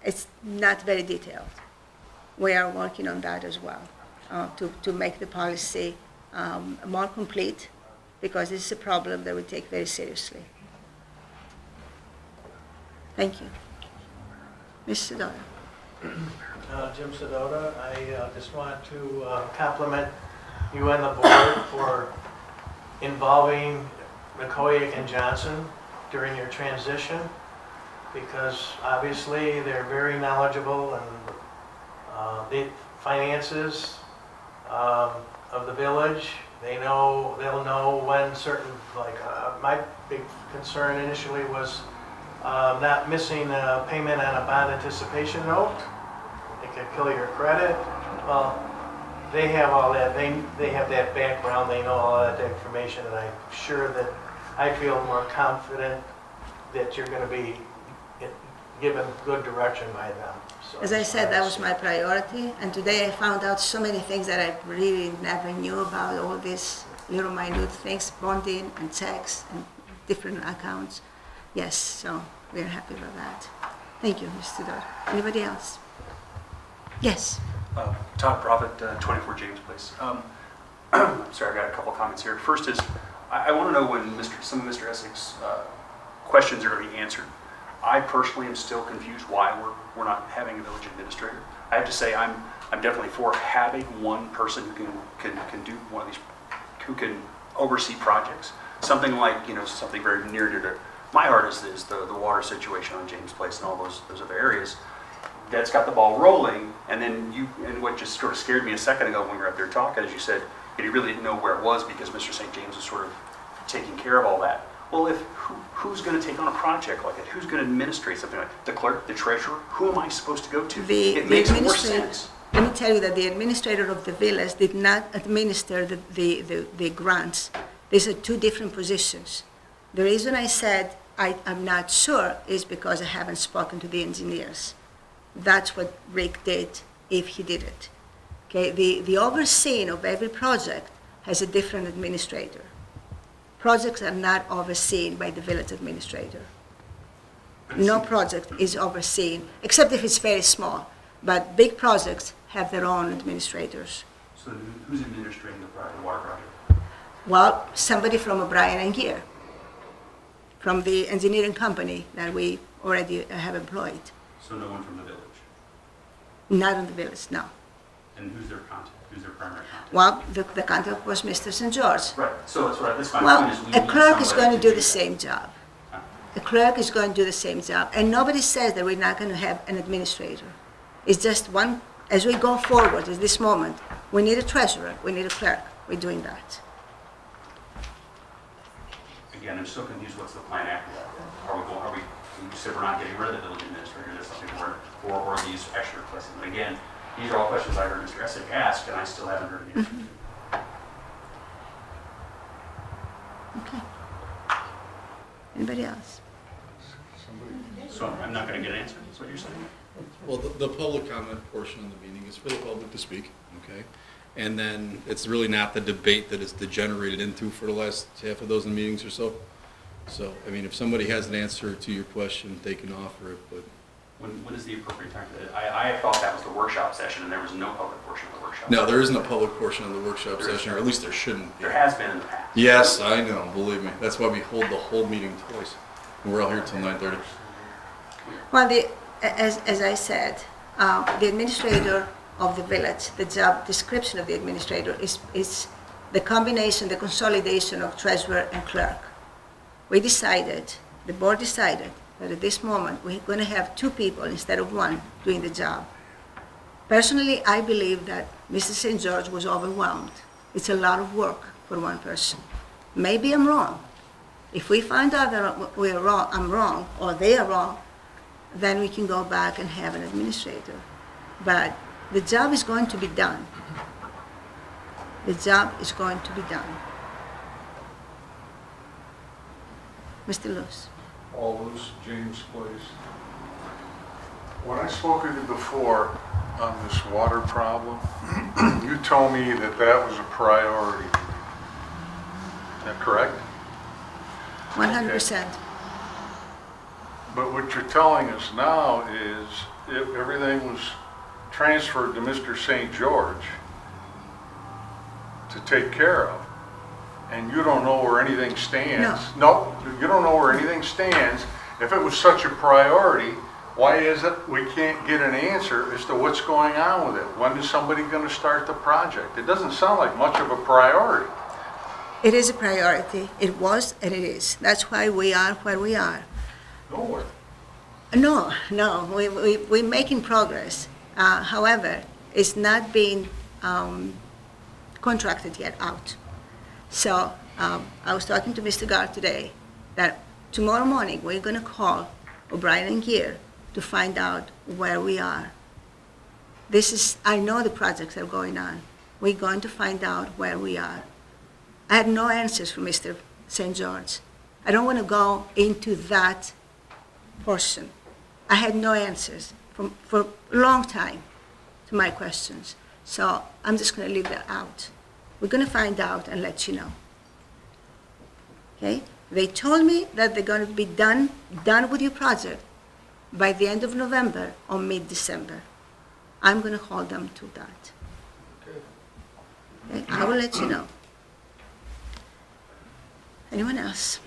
It's not very detailed. we are working on that as well, to make the policy more complete, because this is a problem that we take very seriously. Thank you. Ms. Sedona. Jim Sedota, I just want to compliment you and the board for involving McCoy and Johnson during your transition, because obviously they're very knowledgeable and the finances of the village. They'll know when certain, like my big concern initially was not missing a payment on a bond anticipation note. It could kill your credit. Well, they have all that. They have that background. They know all that information, and I'm sure that I feel more confident that you're going to be given good direction by them. So As I said, that was my priority, and today I found out so many things that I really never knew about, all these little minute things, bonding and checks and different accounts. Yes, so we're happy about that. Thank you, Mr. Tudor. Anybody else? Yes. Todd Profit, 24 James Place. Sorry, I got a couple comments here. First is, I want to know when some of Mr. Essex questions are going to be answered. I personally am still confused why we're not having a village administrator. I have to say I'm definitely for having one person who can do one of these, who can oversee projects. Something like, something very near to my heart is the water situation on James Place and all those other areas. That's got the ball rolling, and then and what just sort of scared me a second ago when we were up there talking, as you said, that he really didn't know where it was because Mr. St. James was sort of taking care of all that. Well, who's going to take on a project like that? Who's going to administrate something like that? The clerk, the treasurer? Who am I supposed to go to? It makes more sense. Let me tell you that the administrator of the village did not administer the grants. These are two different positions. The reason I said I'm not sure is because I haven't spoken to the engineers. That's what Rick did, if he did it. Okay, the overseeing of every project has a different administrator. Projects are not overseen by the village administrator. No project is overseen, except if it's very small. But big projects have their own administrators. So who's administrating the water project? Well, somebody from O'Brien and Gear, from the engineering company that we already have employed. So no one from the village? Not in the village, no. And who's their contact? Who's their primary contact? Well, the contact was Mr. St. George. Right, so that's my point Well, is we a need clerk is somebody going to do the that. same job. Huh? The clerk is going to do the same job, and nobody says that we're not going to have an administrator. It's just one, as we go forward at this moment, we need a treasurer, we need a clerk. We're doing that. Again, I'm still confused, what's the plan after that? You said we're not getting rid of the village administrator, that's something or these extra questions. And again, these are all questions I heard Mr. Essick ask, and I still haven't heard the answer to. Okay. Anybody else? So I'm not going to get an answer, that's what you're saying? Well, the public comment portion of the meeting is for the public to speak, okay? And then it's really not the debate that it's degenerated into for the last half a dozen meetings or so. So, I mean, if somebody has an answer to your question, they can offer it, but. When is the appropriate time for that? I thought that was the workshop session, and there was no public portion of the workshop. No, there isn't a public portion of the workshop session, or at least there shouldn't be. There has been in the past. Yes, I know, believe me. That's why we hold the whole meeting twice. And we're all here till 9:30. Well, as I said, the administrator of the village, the job description of the administrator is the combination, the consolidation of treasurer and clerk. We decided, the board decided, that at this moment we're going to have two people instead of one doing the job. Personally, I believe that Mrs. St. George was overwhelmed. It's a lot of work for one person. Maybe I'm wrong. If we find out that we're wrong, I'm wrong, or they are wrong, then we can go back and have an administrator. But the job is going to be done. The job is going to be done. Mr. Lewis. All Lewis, James Place. When I spoke with you before on this water problem, you told me that that was a priority. Is that correct? 100%. Okay. But what you're telling us now is if everything was transferred to Mr. St. George to take care of, and you don't know where anything stands. No, you don't know where anything stands. If it was such a priority, why is it we can't get an answer as to what's going on with it? When is somebody going to start the project? It doesn't sound like much of a priority. It is a priority. It was and it is. That's why we are where we are. Nowhere. No, we're making progress. However, it's not being contracted yet out. So I was talking to Mr. Gard today that tomorrow morning we're going to call O'Brien and Gear to find out where we are. I know the projects are going on. We're going to find out where we are. I had no answers from Mr. St. George. I don't want to go into that portion. I had no answers for a long time to my questions. So I'm just going to leave that out. We're going to find out and let you know. Okay? They told me that they're going to be done with your project by the end of November or mid-December. I'm going to hold them to that. Okay? I will let you know. Anyone else?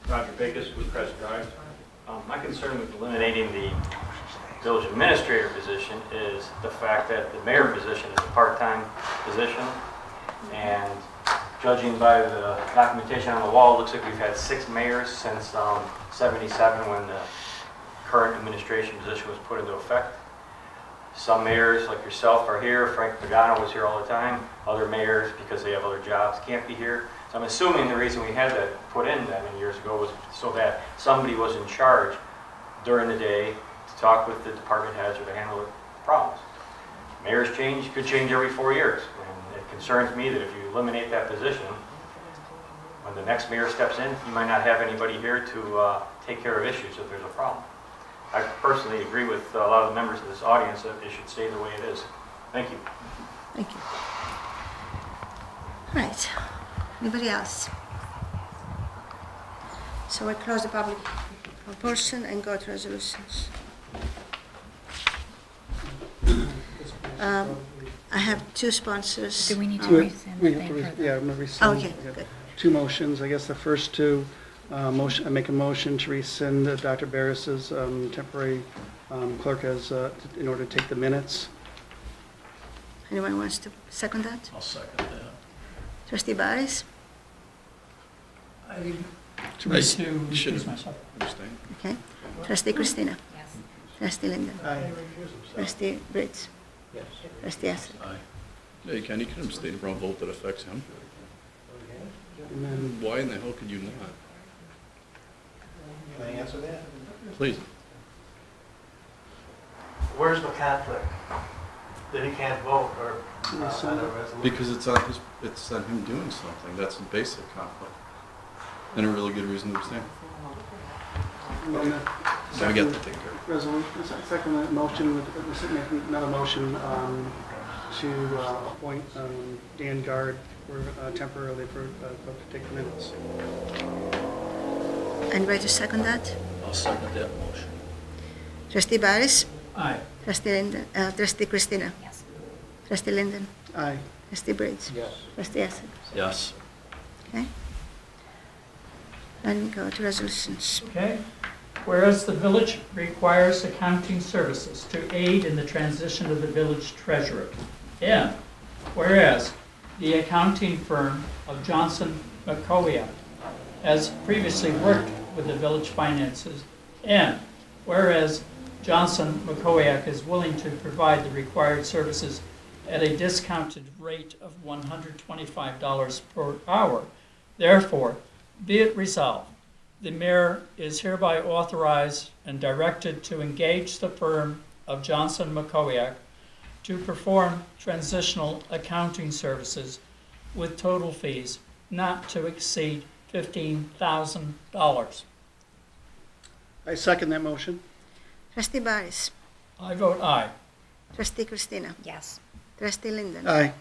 Roger Bacus with Crest Drive. My concern with eliminating the village administrator position is the fact that the mayor position is a part-time position, and judging by the documentation on the wall, it looks like we've had 6 mayors since '77 when the current administration position was put into effect. Some mayors, like yourself, are here. Frank Pagano was here all the time. Other mayors, because they have other jobs, can't be here. So I'm assuming the reason we had that put in that many years ago was so that somebody was in charge during the day to talk with the department heads or to handle the problems. Mayors could change every 4 years. And it concerns me that if you eliminate that position, when the next mayor steps in, you might not have anybody here to take care of issues if there's a problem. I personally agree with a lot of the members of this audience that it should stay the way it is. Thank you. Thank you. All right. Anybody else? So we close the public portion and go to resolutions. I have 2 sponsors. Do we need to rescind the thing further? Yeah, I'm going to rescind. Okay, good. 2 motions. I guess the first 2, I make a motion to rescind Dr. Barris's temporary clerk as in order to take the minutes. Anyone wants to second that? I'll second that. Trustee Barris? I need to You should recuse have myself. abstained. Okay. Trustee Christina? Yes. Trustee Linden? Aye. Trustee Briggs? Yes. Trustee Acid? Aye. Yeah, you can abstain from a vote that affects him. And then Why in the hell could you not? Can I answer that? Please. Where's the conflict? That he can't vote or on a resolution? Because it's on him doing something. That's a basic conflict. And a really good reason to abstain. And then So we got that taken care of. resolution, second motion, make another motion to appoint Dan Gard for temporarily for to take the minutes. Anybody to second that? I'll second that motion. Trustee Barris? Aye. Trustee Linden? Trustee Christina? Yes. Trustee Linden? Aye. Trustee Briggs? Yes. Trustee Acid? Yes. Okay. Then we go to resolutions. Okay. Whereas the village requires accounting services to aid in the transition of the village treasurer. And whereas the accounting firm of Johnson McCowiak has previously worked with the village finances. And whereas Johnson McCowiak is willing to provide the required services at a discounted rate of $125 per hour. Therefore, be it resolved, the mayor is hereby authorized and directed to engage the firm of Johnson McCowiak to perform transitional accounting services with total fees not to exceed $15,000. I second that motion. Trustee Barris? I vote aye. Trustee Christina? Yes. Trustee Linden? Aye.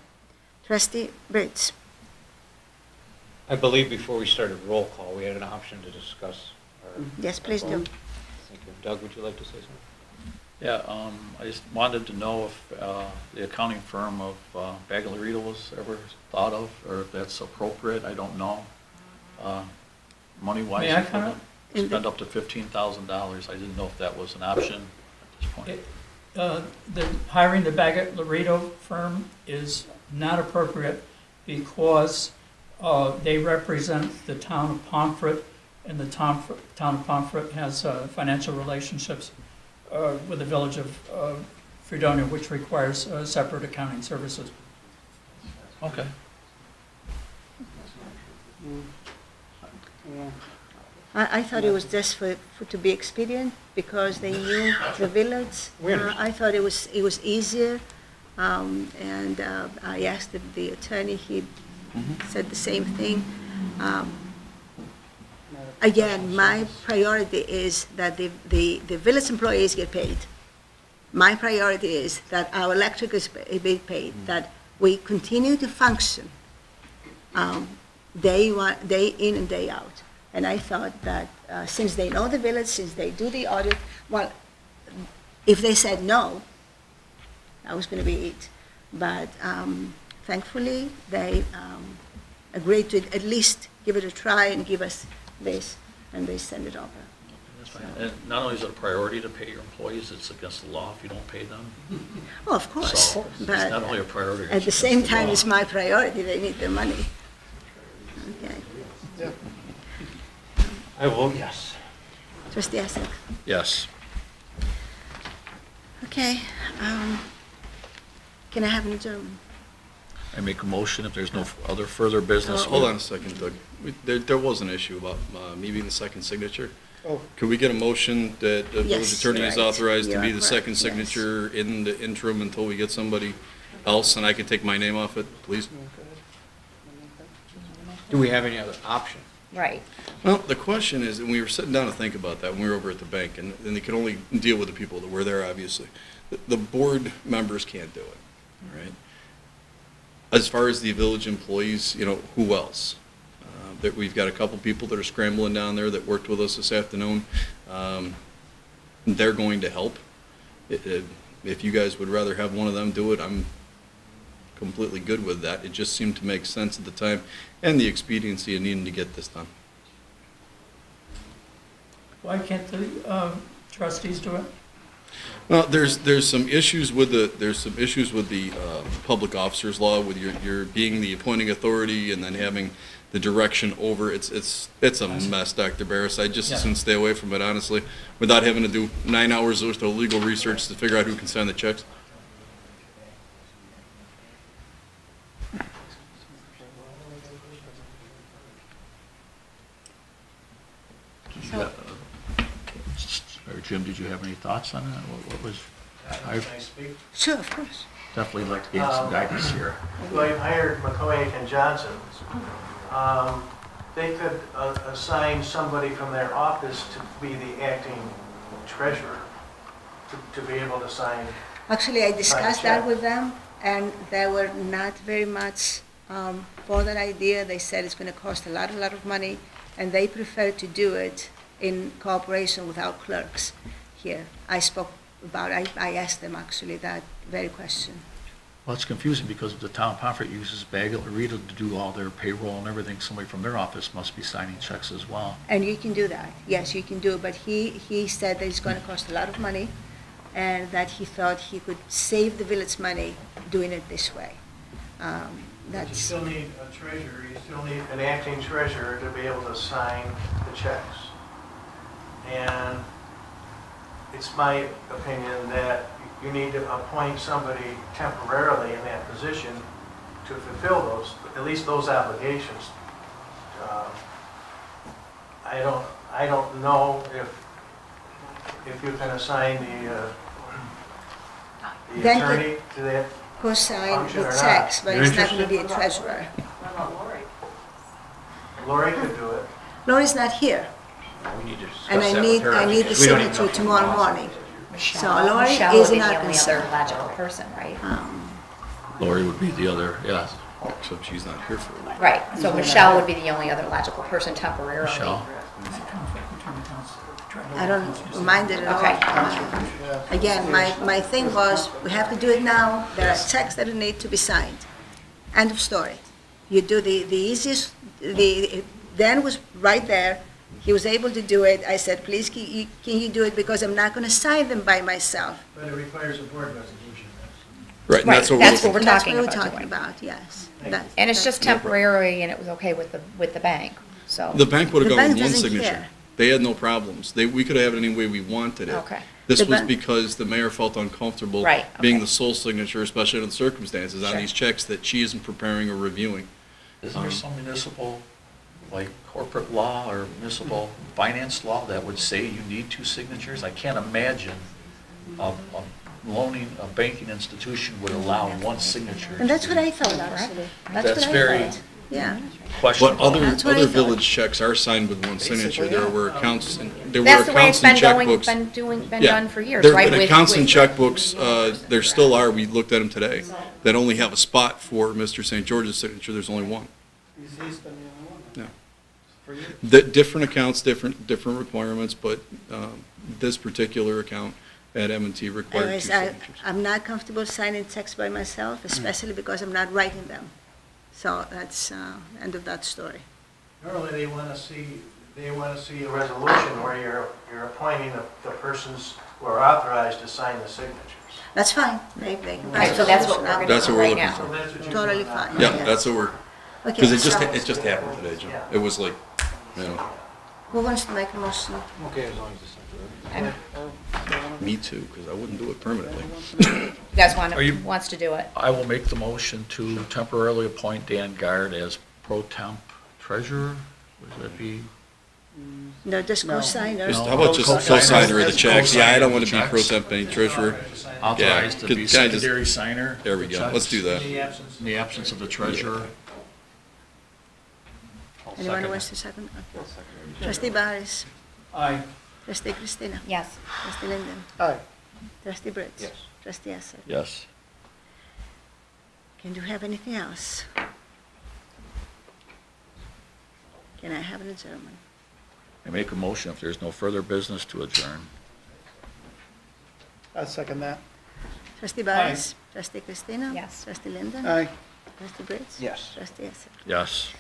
Trustee Briggs? I believe before we started roll call, we had an option to discuss our Yes, please do. Thank you. Doug, would you like to say something? Yeah, I just wanted to know if the accounting firm of Bagliarito was ever thought of, or if that's appropriate, I don't know. Money-wise, May I comment? spend up to $15,000. I didn't know if that was an option at this point. Hiring the Bagliarito firm is not appropriate because they represent the town of Pomfret, and the town of Pomfret has financial relationships with the village of Fredonia, which requires separate accounting services. Okay. Yeah. I thought it was just to be expedient because they knew the village. I thought it was easier, and I asked the attorney. He said the same thing. Again, my priority is that the village employees get paid. My priority is that our electric is being paid, that we continue to function day in and day out. And I thought that since they know the village, since they do the audit, well, if they said no, that was going to be it. But thankfully, they agreed to at least give it a try and give us this, and they send it over. That's fine. And not only is it a priority to pay your employees, it's against the law if you don't pay them. Oh, of course. So but it's not only a priority. at the same time, it's my priority. They need the money. Okay. Yeah. I vote yes. Trustee Essex. Yes. Okay. Can I have an adjournment? I make a motion if there's no other further business. Hold on a second, Doug. There was an issue about me being the second signature. Oh. Could we get a motion that the village Yes, attorney is right. authorized You to are be the correct, second yes. signature in the interim until we get somebody else, and I can take my name off it, please? Do we have any other option? Right. Well, the question is, and we were sitting down to think about that when we were over at the bank, and they could only deal with the people that were there, obviously. The board members can't do it, all right? As far as the village employees, who else? That we've got a couple people that are scrambling down there that worked with us this afternoon. They're going to help. If you guys would rather have one of them do it, I'm completely good with that. It just seemed to make sense at the time and the expediency of needing to get this done. Why can't the trustees do it? Well, there's some issues with the public officers law with your being the appointing authority and then having the direction over. It's a mess, Dr. Barris. I just as soon stay away from it, honestly, without having to do 9 hours worth of legal research to figure out who can sign the checks. Or Jim, did you have any thoughts on that? What was? Can I speak? Sure, of course. Definitely like to get some guidance here. Well, you hired McCoy and Johnson. They could assign somebody from their office to be the acting treasurer, to be able to sign. Actually, I discussed that check. with them, and they were not very much for that idea. They said it's going to cost a lot of money, and they prefer to do it in cooperation with our clerks here. I spoke about, I asked them actually that very question. Well, it's confusing because the town of Pomfret uses Bagliarito to do all their payroll and everything. Somebody from their office must be signing checks as well. And you can do that, yes, you can do it, but he said that it's going to cost a lot of money, and that he thought he could save the village money doing it this way. But you still need a treasurer, you still need an acting treasurer to be able to sign the checks. And it's my opinion that you need to appoint somebody temporarily in that position to fulfill those, at least those obligations. I don't know if you can assign the attorney to that Who signed function the or checks, not. but You're it's not going to be a interested? treasurer. What about Lori? Lori could do it. Lori's not here, We need to discuss and I that need with her. the We don't even signature know. tomorrow morning. Michelle, Lori Michelle is would be not the only other concerned. logical person, right? Lori would be the other, yeah. Except she's not here for a week. Right, so Michelle would be the only other logical person temporarily. Michelle. Conflict between the council, I don't mind it at all. Okay. Again, my thing was, we have to do it now, there are checks that need to be signed. End of story. You do the easiest, Dan was right there, he was able to do it. I said, please, can you do it, because I'm not gonna sign them by myself. But it requires a board resolution. Right, and Right, that's what that's we're what we're That's talking what we're about talking doing. about, yes. And it's just temporary, and it was okay with the bank, so. The bank would have The gone with bank one doesn't signature. care. They had no problems. We could have it any way we wanted it. Okay. This The was bank- because the mayor felt uncomfortable Right, being okay. the sole signature, especially under the circumstances, on Sure. these checks that she isn't preparing or reviewing. Isn't there some municipal, like corporate law or municipal finance law that would say you need 2 signatures? I can't imagine a banking institution would allow 1 signature. And that's to what be I thought, actually. That's what I very- thought. Yeah. questionable. But other That's what I thought. village checks are signed with one signature. Basically, There yeah. were accounts and That's the way it's been going, checkbooks. been Yeah. done for years, There right? have been with- accounts and with- checkbooks, there still are, we looked at them today, that only have a spot for Mr. St. George's signature. There's only one. He's been the only one. Yeah. For you? Different accounts, different requirements, but this particular account at M&T required 2 Anyways, signatures. I'm not comfortable signing checks by myself, especially because I'm not writing them. So that's end of that story. Normally, they want to see a resolution where you're appointing the persons who are authorized to sign the signatures. That's fine. They can Right, pass so a that's what resolution. we're gonna That's do what we're right looking now. for. So that's what you Totally want. fine. Yeah, yes. that's what we're, Okay, because it so just happened today, Joe. It was like, you know, who wants to make a motion? Okay, as long as it's And me too, because I wouldn't do it permanently. you guys Are you- wants to do it? I will make the motion to temporarily appoint Dan Guard as pro temp treasurer. Would that be? No, just co-signer. Just, how about just co-signer of the checks? Yeah, I don't want to be pro temp any treasurer. Authorized to could- be can I just- secondary signer? There we of go. checks Let's do that. In the absence of the treasurer. I'll Anyone second wants it. to second? Trustee Barris. Aye. Trustee Christina. Yes. Trustee Linden. Aye. Trustee Brits. Yes. Trustee Esser. Yes. Can you have anything else? Can I have an adjournment? I make a motion if there's no further business to adjourn. I second that. Trustee Barris. Trustee Christina. Yes. Trustee Linden. Aye. Trustee Brits. Yes. Trustee Esser. Yes.